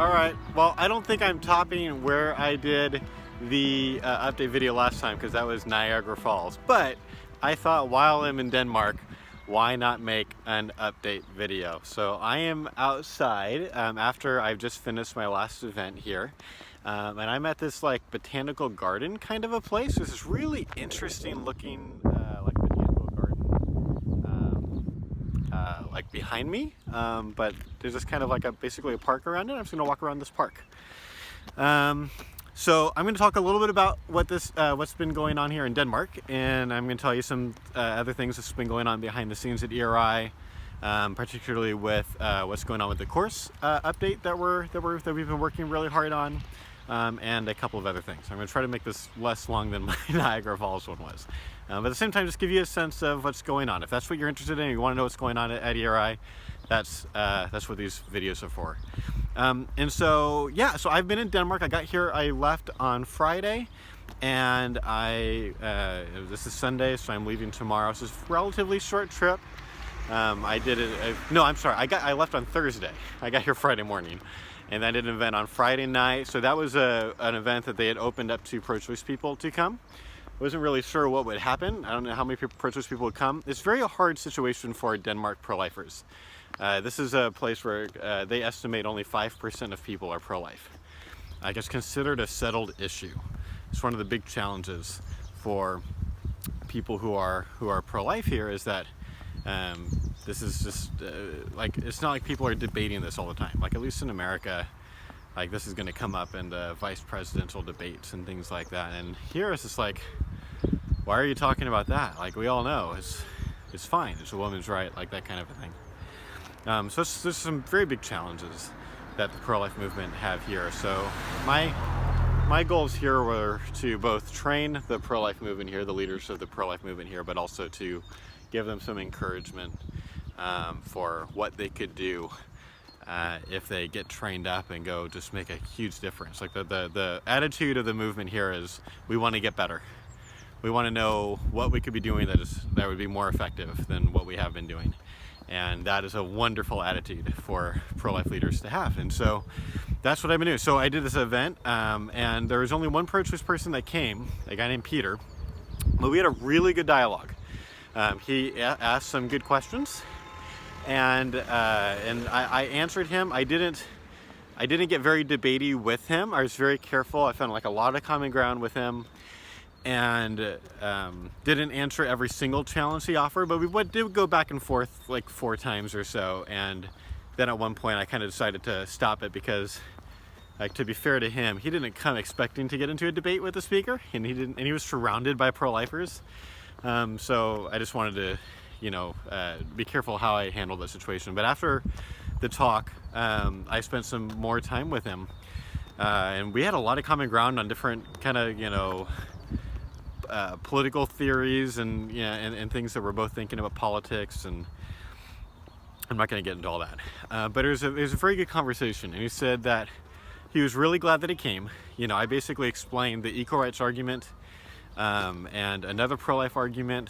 Alright, well, I don't think I'm topping where I did the update video last time because that was Niagara Falls, but I thought while I'm in Denmark, why not make an update video? So I am outside after I've just finished my last event here, and I'm at this like botanical garden kind of a place. There's this really interesting looking like botanical garden like behind me, but there's just kind of like basically a park around it. I'm just gonna walk around this park. So I'm going to talk a little bit about what's been going on here in Denmark, and I'm going to tell you some other things that's been going on behind the scenes at ERI, particularly with what's going on with the course update that we've been working really hard on, and a couple of other things. I'm going to try to make this less long than my Niagara Falls one was, but at the same time, just give you a sense of what's going on. If that's what you're interested in, you want to know what's going on at ERI, that's what these videos are for. And so, yeah, so I've been in Denmark. I left on Friday, and this is Sunday, so I'm leaving tomorrow. So it's a relatively short trip. I left on Thursday. I got here Friday morning, and I did an event on Friday night. So that was an event that they had opened up to pro-choice people to come. I wasn't really sure what would happen. I don't know how many pro-choice people would come. It's a very hard situation for Denmark pro-lifers. This is a place where they estimate only 5% of people are pro-life. I guess considered a settled issue. It's one of the big challenges for people who are pro-life here is that this is just like, it's not like people are debating this all the time. Like, at least in America, like, this is going to come up in the vice presidential debates and things like that. And here it's just like, why are you talking about that? Like, we all know it's fine. It's a woman's right, like that kind of a thing. So there's some very big challenges that the pro-life movement have here. So my goals here were to both train the pro-life movement here, the leaders of the pro-life movement here, but also to give them some encouragement for what they could do if they get trained up and go just make a huge difference. Like the attitude of the movement here is, we want to get better. We want to know what we could be doing that would be more effective than what we have been doing. And that is a wonderful attitude for pro-life leaders to have. And so that's what I've been doing. So I did this event, and there was only one pro-choice person that came, a guy named Peter. But we had a really good dialogue. He asked some good questions, and I answered him. I didn't get very debatey with him. I was very careful. I found like a lot of common ground with him, and didn't answer every single challenge he offered, but we did go back and forth like 4 times or so. And then at one point I kind of decided to stop it because, like, to be fair to him, he didn't come expecting to get into a debate with the speaker, and he was surrounded by pro-lifers. So I just wanted to, be careful how I handled the situation. But after the talk, I spent some more time with him, and we had a lot of common ground on different kind of, political theories and things that we're both thinking about politics, and I'm not going to get into all that. But it was a very good conversation, and he said that he was really glad that he came. I basically explained the equal rights argument and another pro-life argument,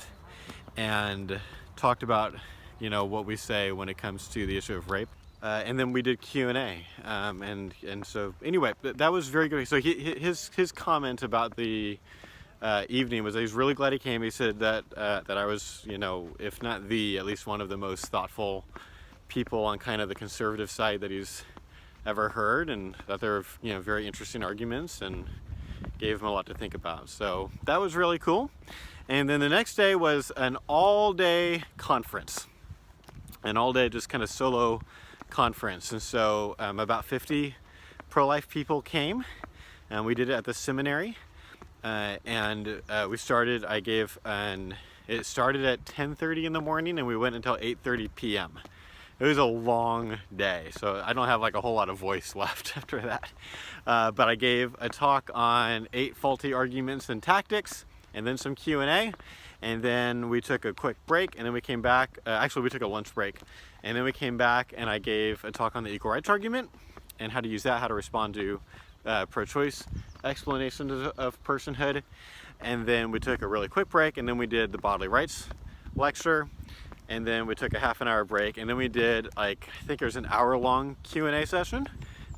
and talked about what we say when it comes to the issue of rape. And then we did Q&A, and so anyway, that was very good. So his comment about the evening was that he's really glad he came. He said that I was, if not at least one of the most thoughtful people on kind of the conservative side that he's ever heard, and that there were very interesting arguments, and gave him a lot to think about. So that was really cool. And then the next day was an all-day conference, an all-day just kind of solo conference. And so about 50 pro-life people came, and we did it at the seminary. We started, it started at 10:30 in the morning, and we went until 8:30 p.m. It was a long day, so I don't have like a whole lot of voice left after that. But I gave a talk on 8 faulty arguments and tactics, and then some Q&A, and then we took a quick break, and then we came back. Actually, we took a lunch break, and then we came back, and I gave a talk on the equal rights argument and how to use that, how to respond to pro-choice explanations of personhood. And then we took a really quick break, and then we did the bodily rights lecture, and then we took a half an hour break, and then we did, like, I think it was an hour-long Q&A session.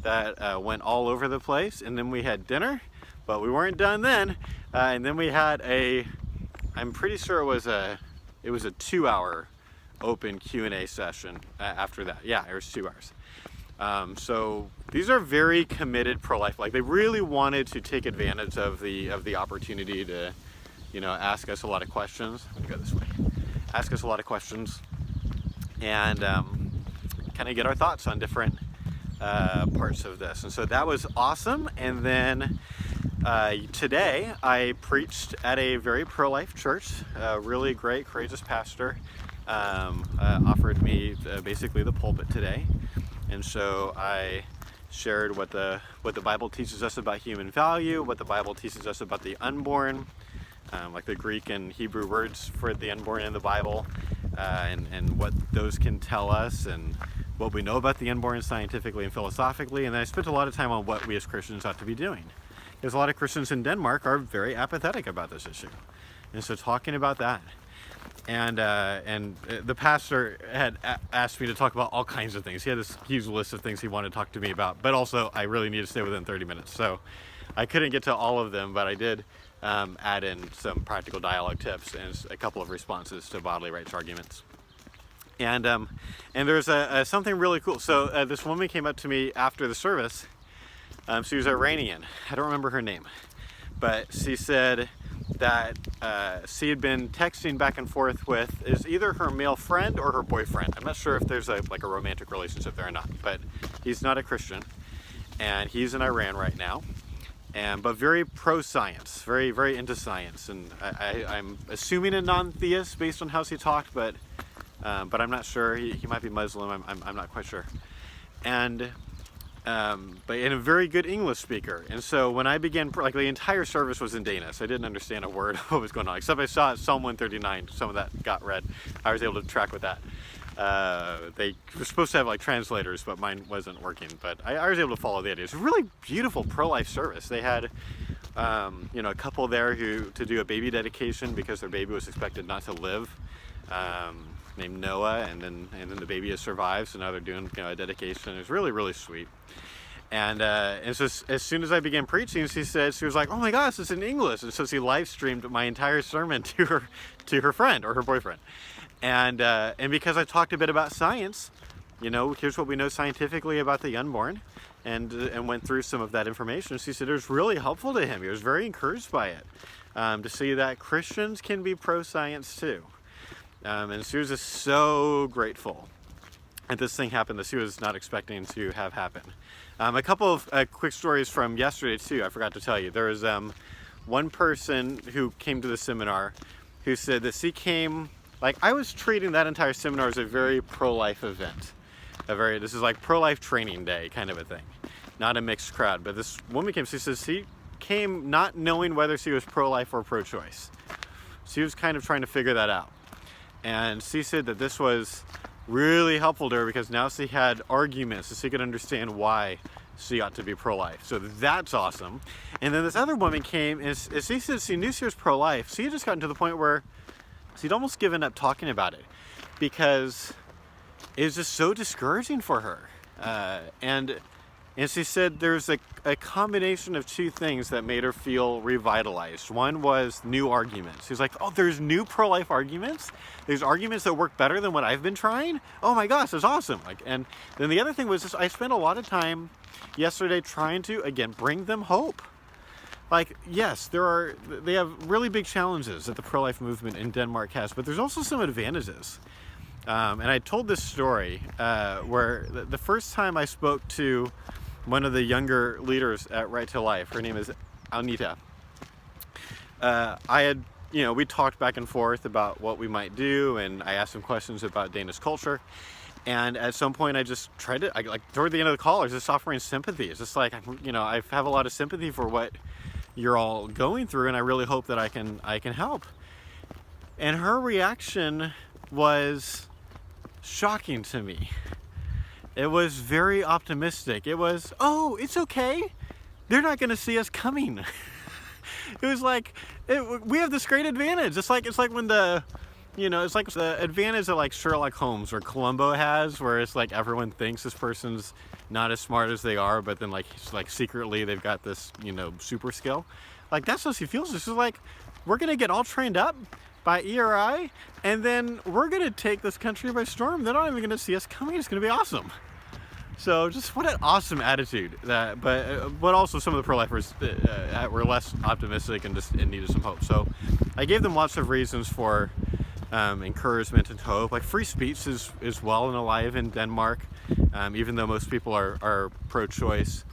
that went all over the place, and then we had dinner, but we weren't done then. And then we had I'm pretty sure it was a 2-hour open Q&A session after that. Yeah, it was 2 hours. So these are very committed pro-life. Like, they really wanted to take advantage of the opportunity to, ask us a lot of questions. I'm gonna go this way. Ask us a lot of questions and kind of get our thoughts on different parts of this. And so that was awesome. And then today I preached at a very pro-life church. A really great, courageous pastor offered me basically the pulpit today. And so I shared what the Bible teaches us about human value, what the Bible teaches us about the unborn, like the Greek and Hebrew words for the unborn in the Bible, and what those can tell us, and what we know about the unborn scientifically and philosophically. And then I spent a lot of time on what we as Christians ought to be doing, because a lot of Christians in Denmark are very apathetic about this issue. And so talking about that. And the pastor had asked me to talk about all kinds of things. He had this huge list of things he wanted to talk to me about, but also I really need to stay within 30 minutes. So I couldn't get to all of them, but I did add in some practical dialogue tips and a couple of responses to bodily rights arguments. And there's something really cool. So this woman came up to me after the service. She was Iranian. I don't remember her name, but she said that she had been texting back and forth with is either her male friend or her boyfriend. I'm not sure if there's a romantic relationship there or not, but he's not a Christian, and he's in Iran right now, but very pro-science, very, very into science. And I'm assuming a non-theist based on how she talked, but I'm not sure. He might be Muslim. I'm not quite sure. But a very good English speaker. And so when I began, the entire service was in Danish. I didn't understand a word of what was going on, except I saw Psalm 139. Some of that got read. I was able to track with that. They were supposed to have translators, but mine wasn't working. But I was able to follow the idea. It's a really beautiful pro-life service. They had, a couple there to do a baby dedication because their baby was expected not to live. Named Noah, and then the baby has survived, so now they're doing a dedication. It was really, really sweet. And so as soon as I began preaching, she was like, "Oh my gosh, it's in English!" And so she live streamed my entire sermon to her friend or her boyfriend. And because I talked a bit about science, here's what we know scientifically about the unborn, and went through some of that information. She said it was really helpful to him. He was very encouraged by it, to see that Christians can be pro-science too. And she was just so grateful that this thing happened that she was not expecting to have happen. A couple of quick stories from yesterday too, I forgot to tell you. There was one person who came to the seminar who said that she came, I was treating that entire seminar as a very pro-life event. This is like pro-life training day kind of a thing. Not a mixed crowd, but this woman came, she says she came not knowing whether she was pro-life or pro-choice. She was kind of trying to figure that out. And she said that this was really helpful to her because now she had arguments so she could understand why she ought to be pro-life. So that's awesome. And then this other woman came, and she said she knew she was pro-life. She had just gotten to the point where she'd almost given up talking about it because it was just so discouraging for her. And she said there's a combination of two things that made her feel revitalized. One was new arguments. She's like, oh, there's new pro-life arguments? There's arguments that work better than what I've been trying? Oh my gosh, that's awesome. And then the other thing was just, I spent a lot of time yesterday trying to, again, bring them hope. Yes, they have really big challenges that the pro-life movement in Denmark has, but there's also some advantages. And I told this story where the first time I spoke to one of the younger leaders at Right to Life, her name is Anita. We talked back and forth about what we might do, and I asked some questions about Danish culture. And at some point, I just tried to, toward the end of the call, I was just offering sympathy. It's just I have a lot of sympathy for what you're all going through, and I really hope that I can help. And her reaction was shocking to me. It was very optimistic. It was, oh, it's okay. They're not going to see us coming. It was we have this great advantage. It's like when the you know, it's like the advantage that like Sherlock Holmes or Columbo has, where it's like everyone thinks this person's not as smart as they are, but then like secretly they've got this, you know, super skill. Like that's how she feels. This is like, we're gonna get all trained up by ERI, and then we're gonna take this country by storm. They're not even gonna see us coming. It's gonna be awesome. So just what an awesome attitude. But also some of the pro-lifers were less optimistic and just needed some hope. So I gave them lots of reasons for encouragement and hope. Like free speech is well and alive in Denmark, even though most people are pro-choice.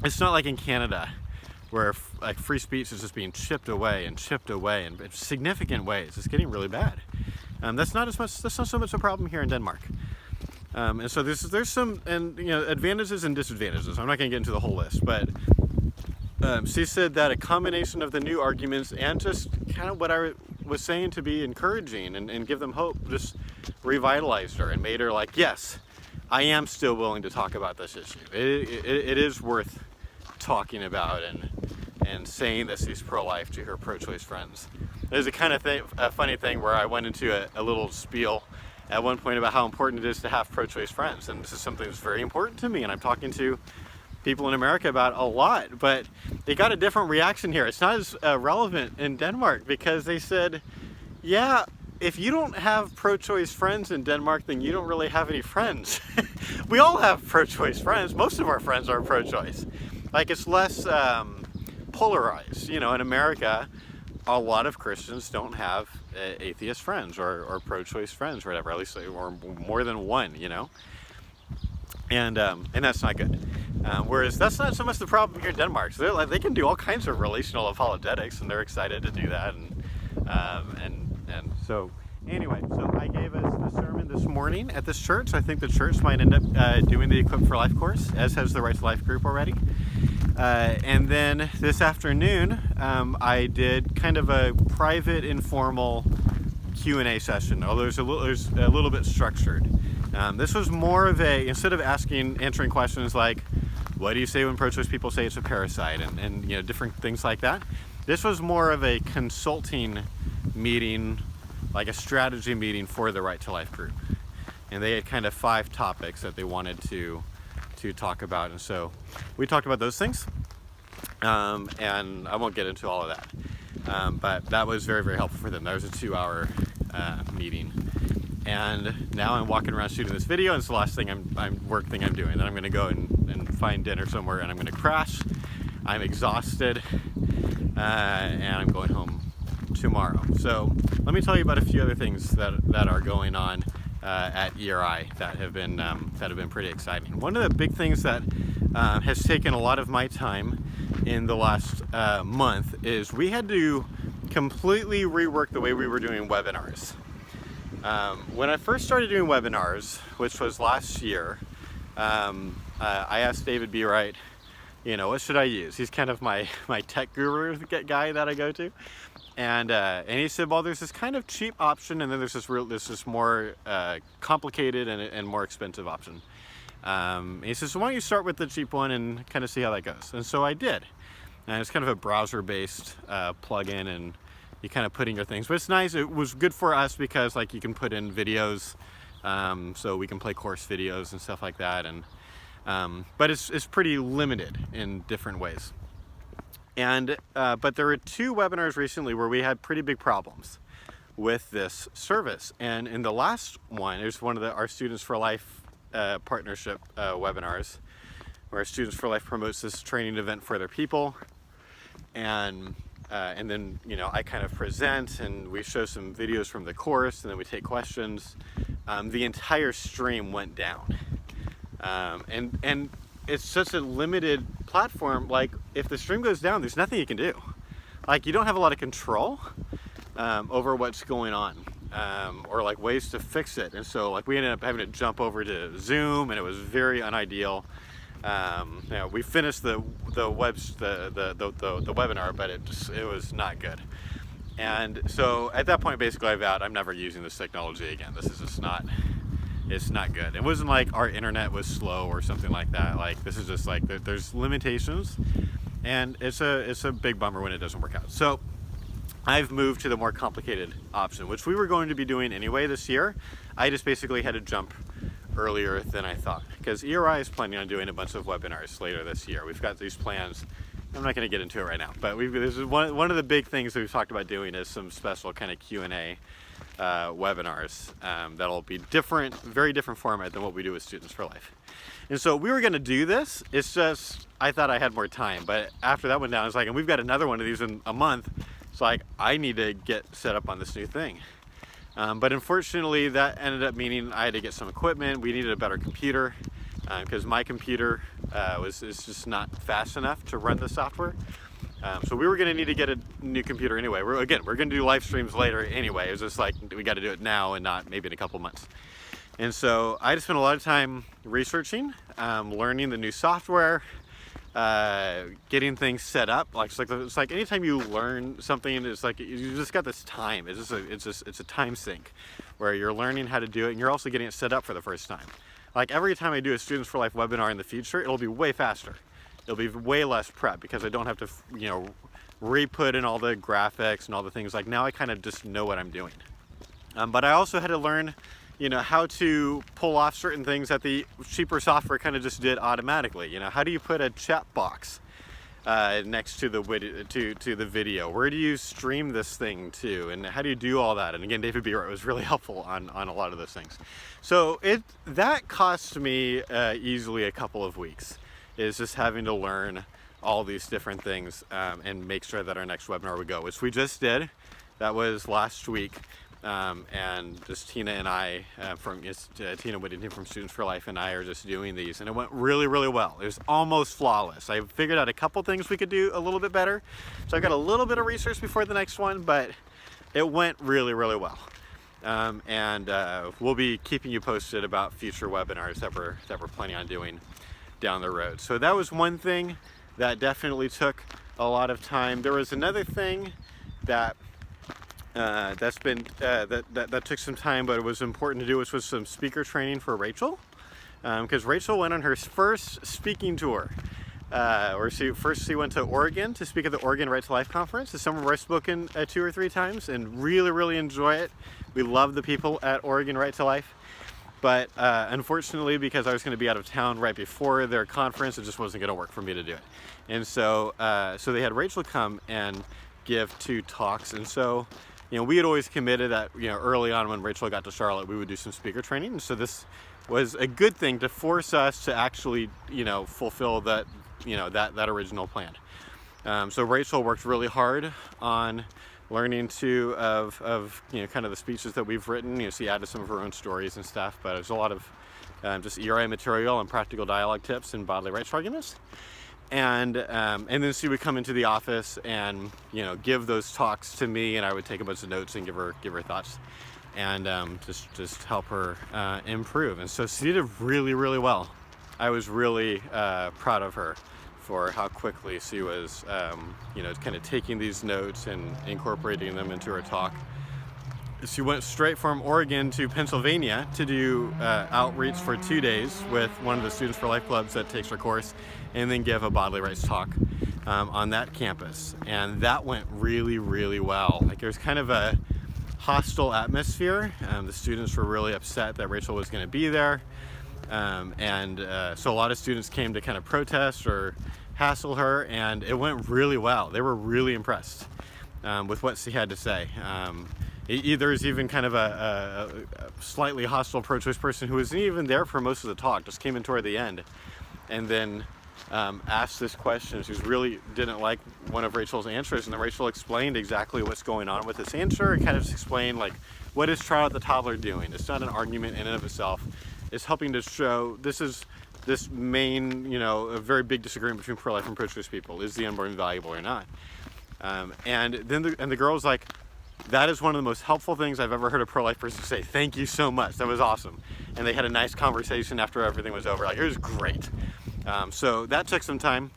It's not like in Canada, where like free speech is just being chipped away in significant ways. It's getting really bad. That's not so much a problem here in Denmark. And so there's some, and you know, advantages and disadvantages. I'm not going to get into the whole list, but she said that a combination of the new arguments and just kind of what I was saying to be encouraging and give them hope just revitalized her and made her like, yes, I am still willing to talk about this issue. It is worth talking about and saying this is pro-life to her pro-choice friends. There's a kind of a funny thing where I went into a little spiel at one point about how important it is to have pro-choice friends, and this is something that's very important to me, and I'm talking to people in America about a lot, but they got a different reaction here. It's not as relevant in Denmark, because they said, yeah, if you don't have pro-choice friends in Denmark, then you don't really have any friends. We all have pro-choice friends. Most of our friends are pro-choice. Like, it's less polarized. You know, in America, a lot of Christians don't have atheist friends or pro-choice friends or whatever, at least, or more than one, you know, and that's not good. Whereas that's not so much the problem here in Denmark. So they can do all kinds of relational apologetics, and they're excited to do that. And so anyway, so I gave us a sermon this morning at this church. I think the church might end up doing the Equip for Life course, as has the Right to Life group already. And then this afternoon, I did kind of a private, informal Q&A session, although there's a little bit structured. This was more of instead of answering questions like, what do you say when pro-choice people say it's a parasite, and you know, different things like that. This was more of a consulting meeting, like a strategy meeting for the Right to Life group. And they had kind of 5 topics that they wanted to talk about, and so we talked about those things, and I won't get into all of that, but that was very, very helpful for them. That was a 2-hour meeting, and now I'm walking around shooting this video, and it's the last thing work thing I'm doing. Then I'm going to go and find dinner somewhere, and I'm going to crash. I'm exhausted, and I'm going home tomorrow. So let me tell you about a few other things that are going on at ERI that have been pretty exciting. One of the big things that has taken a lot of my time in the last month is we had to completely rework the way we were doing webinars. When I first started doing webinars, which was last year, I asked David B. Wright, you know, what should I use? He's kind of my tech guru guy that I go to. And he said, well, there's this kind of cheap option, and then there's this more complicated and more expensive option. He says, so why don't you start with the cheap one and kind of see how that goes? And so I did. And it's kind of a browser-based plugin, and you kind of put in your things. But it's nice. It was good for us because, like, you can put in videos, so we can play course videos and stuff like that. And but it's pretty limited in different ways. And but there were 2 webinars recently where we had pretty big problems with this service. And in the last one, it was one of our Students for Life partnership webinars, where Students for Life promotes this training event for other people. And then, you know, I kind of present, and we show some videos from the course, and then we take questions. The entire stream went down, and it's such a limited platform. Like, if the stream goes down, there's nothing you can do. Like, you don't have a lot of control over what's going on, or like ways to fix it. And so, like, we ended up having to jump over to Zoom, and it was very unideal. You know, we finished the webinar, but it was not good. And so at that point, basically, I vowed I'm never using this technology again. This is just not. It's not good. It wasn't like our internet was slow or something like that. Like, this is just like there's limitations, and it's a big bummer when it doesn't work out. So I've moved to the more complicated option, which we were going to be doing anyway this year. I just basically had to jump earlier than I thought, because ERI is planning on doing a bunch of webinars later this year. We've got these plans. I'm not going to get into it right now, but this is one of the big things that we've talked about doing is some special kind of Q&A webinars that'll be different, very different format than what we do with Students for Life. And so we were going to do this. It's just I thought I had more time, but after that went down, it's like, and we've got another one of these in a month. It's like I need to get set up on this new thing. But unfortunately, that ended up meaning I had to get some equipment. We needed a better computer because my computer is just not fast enough to run the software. So we were going to need to get a new computer anyway. We're going to do live streams later anyway. It was just like we got to do it now and not maybe in a couple months. And so I just spent a lot of time researching, learning the new software, getting things set up. It's like anytime you learn something, it's like you just got this time. It's a time sink where you're learning how to do it, and you're also getting it set up for the first time. Like every time I do a Students for Life webinar in the future, it'll be way faster. It'll be way less prep because I don't have to, re-put in all the graphics and all the things. Like now I kind of just know what I'm doing. But I also had to learn, how to pull off certain things that the cheaper software kind of just did automatically. How do you put a chat box next to the video? Where do you stream this thing to? And how do you do all that? And again, David B. Wright was really helpful on a lot of those things. So that cost me easily a couple of weeks, is just having to learn all these different things and make sure that our next webinar would go, which we just did. That was last week. And just Tina and I, Tina Whittington from Students for Life and I are just doing these, and it went really, really well. It was almost flawless. I figured out a couple things we could do a little bit better. So I've got a little bit of research before the next one, but it went really, really well. And we'll be keeping you posted about future webinars that we're planning on doing down the road. So that was one thing that definitely took a lot of time. There was another thing that that took some time, but it was important to do, which was some speaker training for Rachel, because Rachel went on her first speaking tour, she went to Oregon to speak at the Oregon Right to Life conference. It's somewhere where I've spoken 2 or 3 times and really, really enjoy it. We love the people at Oregon Right to Life, but unfortunately, because I was going to be out of town right before their conference, it just wasn't going to work for me to do it. And so they had Rachel come and give 2 talks, and so we had always committed that, early on when Rachel got to Charlotte, we would do some speaker training. And so this was a good thing to force us to actually, fulfill that, that original plan. So Rachel worked really hard on learning of kind of the speeches that we've written. She added some of her own stories and stuff, but there's a lot of just ERI material and practical dialogue tips and bodily rights arguments. And then she would come into the office and give those talks to me, and I would take a bunch of notes and give her thoughts, and just help her improve. And so she did really, really well. I was really proud of her for how quickly she was kind of taking these notes and incorporating them into her talk. She went straight from Oregon to Pennsylvania to do outreach for 2 days with one of the Students for Life clubs that takes her course, and then give a bodily rights talk on that campus. And that went really, really well. Like, there was kind of a hostile atmosphere. The students were really upset that Rachel was going to be there. So a lot of students came to kind of protest or hassle her, and it went really well. They were really impressed with what she had to say. There's even kind of a slightly hostile pro-choice person who wasn't even there for most of the talk, just came in toward the end, and then asked this question. She really didn't like one of Rachel's answers, and then Rachel explained exactly what's going on with this answer, and kind of explained, like, what is Charlotte the toddler doing? It's not an argument in and of itself. It's helping to show this main, a very big disagreement between pro-life and pro-choice people. Is the unborn valuable or not? And then the girl's like, that is one of the most helpful things I've ever heard a pro-life person say. Thank you so much. That was awesome. And they had a nice conversation after everything was over. Like, it was great. So that took some time.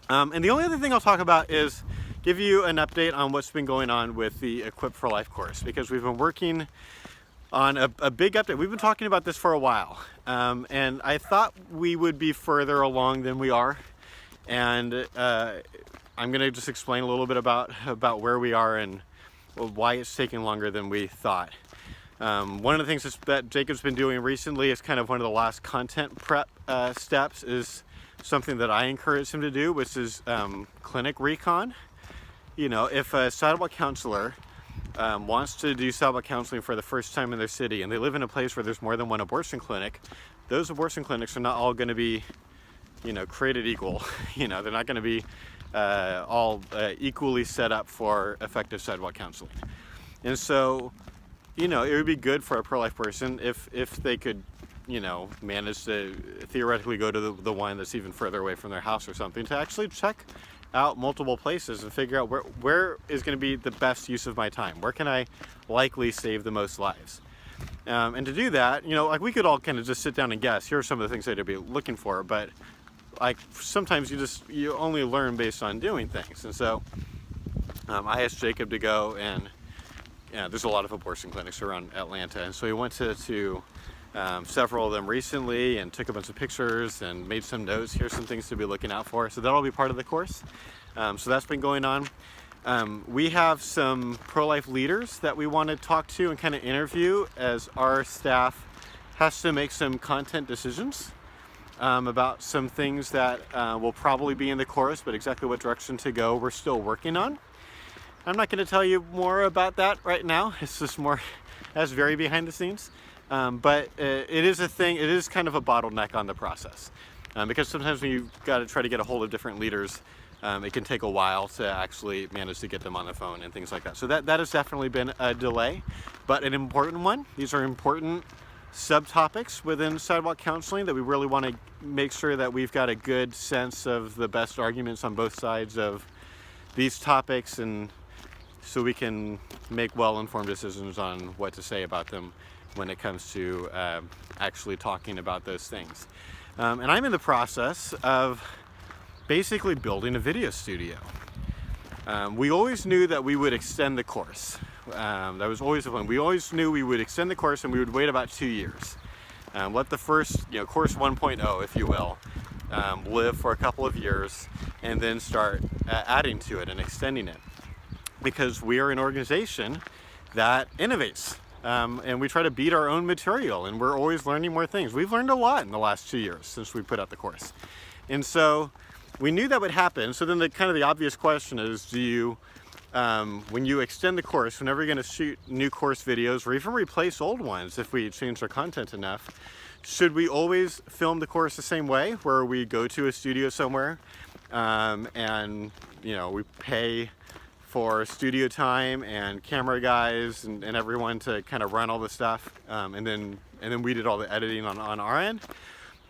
And the only other thing I'll talk about is give you an update on what's been going on with the Equip for Life course, because we've been working on a big update. We've been talking about this for a while. And I thought we would be further along than we are. And I'm going to just explain a little bit about where we are and why it's taking longer than we thought. One of the things that Jacob's been doing recently is kind of one of the last content prep steps is something that I encourage him to do, which is clinic recon. You know, if a sidewalk counselor wants to do sidewalk counseling for the first time in their city and they live in a place where there's more than one abortion clinic, those abortion clinics are not all going to be, you know, created equal. You know, they're not going to be all equally set up for effective sidewalk counseling. And so, you know, it would be good for a pro-life person if they could, you know, manage to theoretically go to the one that's even further away from their house or something, to actually check out multiple places and figure out where is going to be the best use of my time. Where can I likely save the most lives? And to do that, you know, like we could all kind of just sit down and guess, here are some of the things that I'd be looking for, but like sometimes you only learn based on doing things. And so I asked Jacob to go, and there's a lot of abortion clinics around Atlanta, and so he went to several of them recently and took a bunch of pictures and made some notes. Here's some things to be looking out for. So that'll be part of the course. So that's been going on. We have some pro-life leaders that we want to talk to and kind of interview as our staff has to make some content decisions about some things that will probably be in the course, but exactly what direction to go we're still working on. I'm not going to tell you more about that right now. It's just more, that's very behind the scenes. But it is a thing, it is kind of a bottleneck on the process. Because sometimes when you've got to try to get a hold of different leaders, it can take a while to actually manage to get them on the phone and things like that. So that has definitely been a delay, but an important one. These are important subtopics within sidewalk counseling that we really want to make sure that we've got a good sense of the best arguments on both sides of these topics, and so we can make well-informed decisions on what to say about them when it comes to actually talking about those things. And I'm in the process of basically building a video studio. We always knew that we would extend the course. That was always the plan. We always knew we would extend the course and we would wait about 2 years. Let the first, course 1.0, if you will, live for a couple of years and then start adding to it and extending it. Because we are an organization that innovates. And we try to beat our own material, and we're always learning more things. We've learned a lot in the last 2 years since we put out the course. And so we knew that would happen. So then the obvious question is, do you, when you extend the course, whenever you're going to shoot new course videos or even replace old ones if we change our content enough, should we always film the course the same way, where we go to a studio somewhere and we pay for studio time and camera guys and everyone to kind of run all the stuff, and then we did all the editing on our end?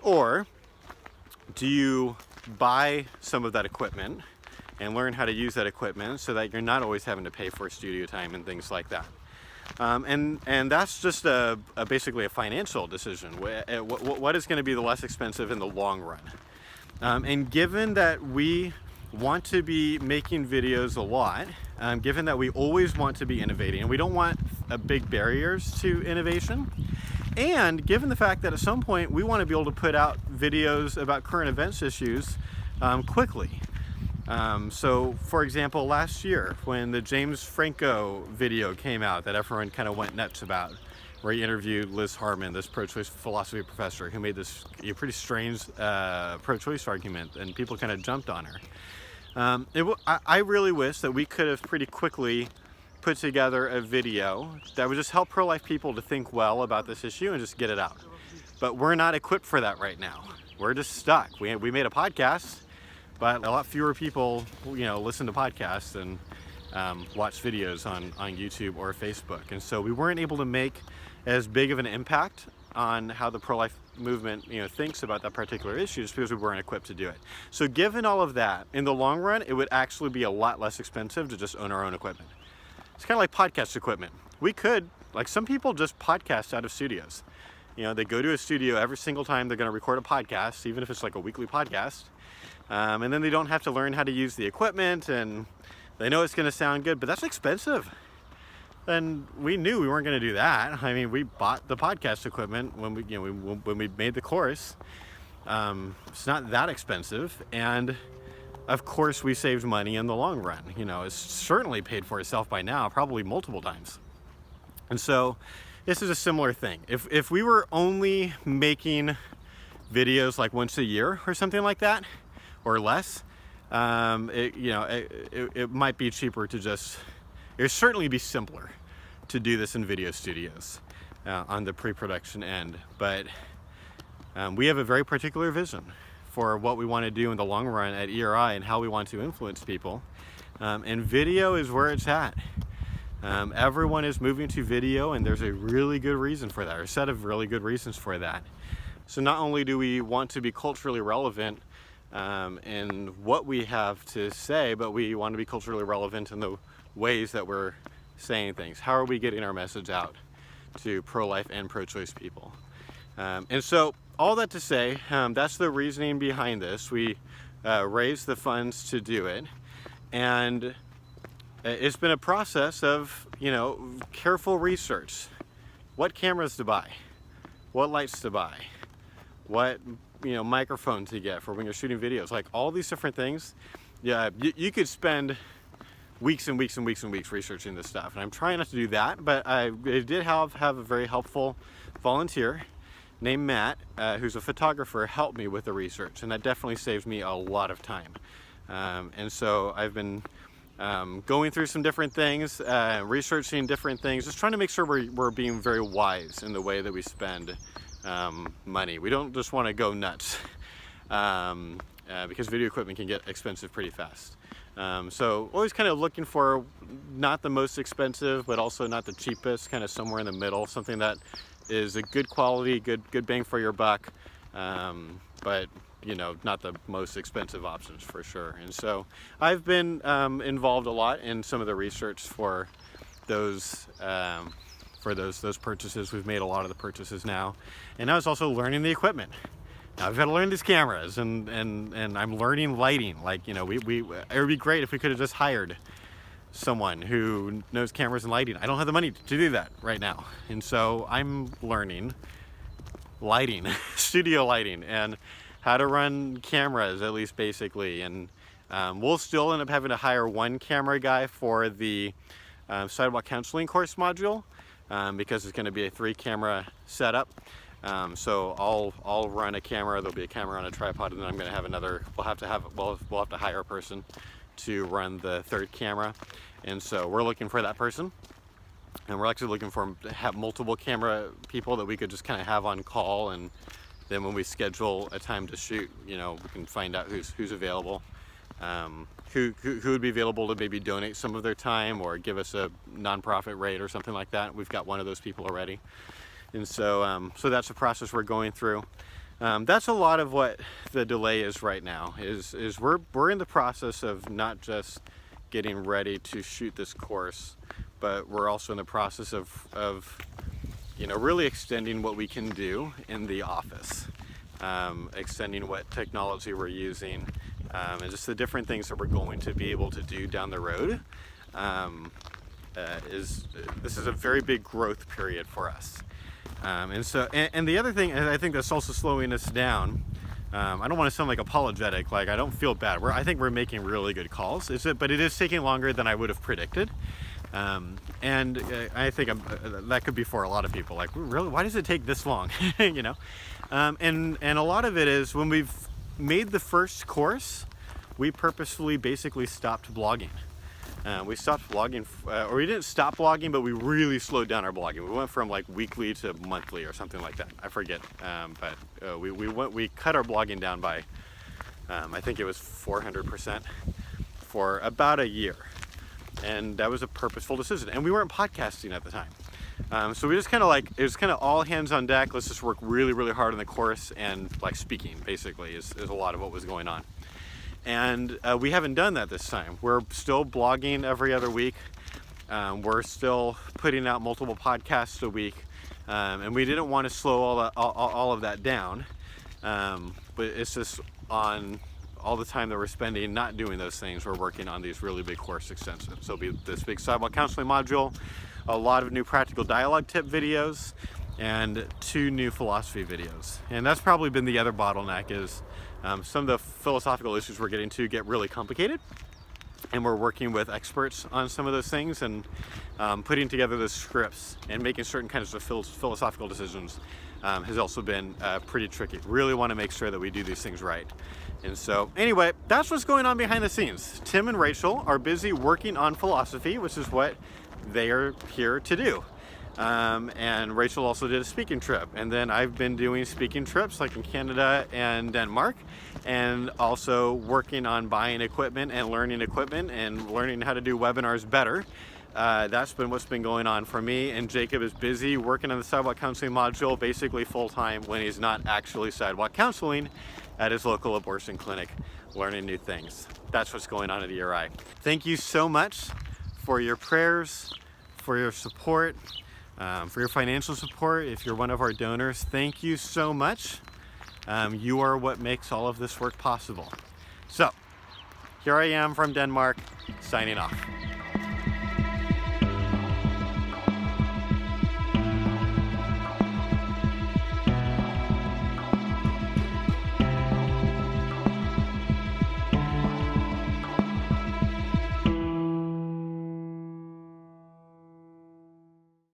Or do you buy some of that equipment and learn how to use that equipment so that you're not always having to pay for studio time and things like that? And that's just basically a financial decision. What is going to be the less expensive in the long run? And given that we want to be making videos a lot, given that we always want to be innovating and we don't want big barriers to innovation, and given the fact that at some point we want to be able to put out videos about current events issues quickly. So for example, last year when the James Franco video came out that everyone kind of went nuts about, where he interviewed Liz Harmon, this pro-choice philosophy professor who made this pretty strange pro-choice argument, and people kind of jumped on her. I really wish that we could have pretty quickly put together a video that would just help pro-life people to think well about this issue and just get it out. But we're not equipped for that right now. We're just stuck. We made a podcast, but a lot fewer people, listen to podcasts and watch videos on YouTube or Facebook. And so we weren't able to make as big of an impact on how the pro-life movement thinks about that particular issue, just because we weren't equipped to do it. So given all of that, in the long run, it would actually be a lot less expensive to just own our own equipment. It's kind of like podcast equipment. We could, like some people just podcast out of studios. They go to a studio every single time they're going to record a podcast, even if it's like a weekly podcast. And then they don't have to learn how to use the equipment, and they know it's going to sound good, but that's expensive. And we knew we weren't going to do that. I mean, we bought the podcast equipment when we made the course. It's not that expensive, and of course we saved money in the long run. You know, it's certainly paid for itself by now, probably multiple times. And so this is a similar thing. If we were only making videos like once a year or something like that, or less, it might be cheaper to just, it would certainly be simpler to do this in video studios on the pre-production end. But we have a very particular vision for what we want to do in the long run at ERI and how we want to influence people. And video is where it's at. Everyone is moving to video, and there's a really good reason for that, or a set of really good reasons for that. So not only do we want to be culturally relevant in what we have to say, but we want to be culturally relevant in the ways that we're saying things. How are we getting our message out to pro-life and pro-choice people? And so all that to say, that's the reasoning behind this. We raised the funds to do it, and it's been a process of, careful research. What cameras to buy, what lights to buy, what microphone to get for when you're shooting videos, like all these different things. Yeah, you could spend weeks and weeks and weeks and weeks researching this stuff, and I'm trying not to do that, but I did have a very helpful volunteer named Matt, who's a photographer, help me with the research, and that definitely saved me a lot of time. And so I've been going through some different things, researching different things, just trying to make sure we're being very wise in the way that we spend money. We don't just want to go nuts because video equipment can get expensive pretty fast. So always kind of looking for not the most expensive, but also not the cheapest, kind of somewhere in the middle, something that is a good quality, good bang for your buck, but not the most expensive options for sure. And so I've been involved a lot in some of the research for those purchases. We've made a lot of the purchases now, and I was also learning the equipment. Now I've got to learn these cameras, and I'm learning lighting. Like, it would be great if we could have just hired someone who knows cameras and lighting. I don't have the money to do that right now, and so I'm learning lighting, studio lighting, and how to run cameras, at least basically. And we'll still end up having to hire one camera guy for the sidewalk counseling course module, because it's going to be a 3-camera setup. So I'll run a camera. There'll be a camera on a tripod, and then I'm going to have another. We'll have to hire a person to run the 3rd camera, and so we're looking for that person. And we're actually looking for have multiple camera people that we could just kind of have on call, and then when we schedule a time to shoot, we can find out who's available, who would be available to maybe donate some of their time or give us a nonprofit rate or something like that. We've got one of those people already. And so so that's the process we're going through. That's a lot of what the delay is right now, is we're in the process of not just getting ready to shoot this course, but we're also in the process of really extending what we can do in the office, extending what technology we're using, and just the different things that we're going to be able to do down the road. This is a very big growth period for us. And the other thing I think that's also slowing us down, I don't want to sound like apologetic, like I don't feel bad. I think we're making really good calls, but it is taking longer than I would have predicted. And I think that could be for a lot of people, like, really, why does it take this long? And a lot of it is when we've made the first course, we purposefully basically stopped blogging. We stopped blogging, or we didn't stop blogging, but we really slowed down our blogging. We went from like weekly to monthly or something like that. I forget, but we cut our blogging down by, I think it was 400% for about a year, and that was a purposeful decision. And we weren't podcasting at the time, so we just kind of it was kind of all hands on deck. Let's just work really, really hard on the course, and like speaking basically is a lot of what was going on. And we haven't done that this time. We're still blogging every other week. We're still putting out multiple podcasts a week. And we didn't want to slow all of that down. But it's just on all the time that we're spending not doing those things, we're working on these really big course extensions. So it'll be this big sidewalk counseling module, a lot of new practical dialogue tip videos, and 2 new philosophy videos. And that's probably been the other bottleneck, is some of the philosophical issues we're getting to get really complicated, and we're working with experts on some of those things, and putting together the scripts and making certain kinds of philosophical decisions has also been pretty tricky. Really want to make sure that we do these things right. And so anyway, that's what's going on behind the scenes. Tim and Rachel are busy working on philosophy, which is what they are here to do. And Rachel also did a speaking trip, and then I've been doing speaking trips like in Canada and Denmark, and also working on buying equipment and learning how to do webinars better. That's been what's been going on for me, and Jacob is busy working on the sidewalk counseling module basically full-time when he's not actually sidewalk counseling at his local abortion clinic, learning new things. That's what's going on at ERI. Thank you so much for your prayers, for your support, for your financial support. If you're one of our donors, thank you so much. You are what makes all of this work possible. So, here I am from Denmark, signing off.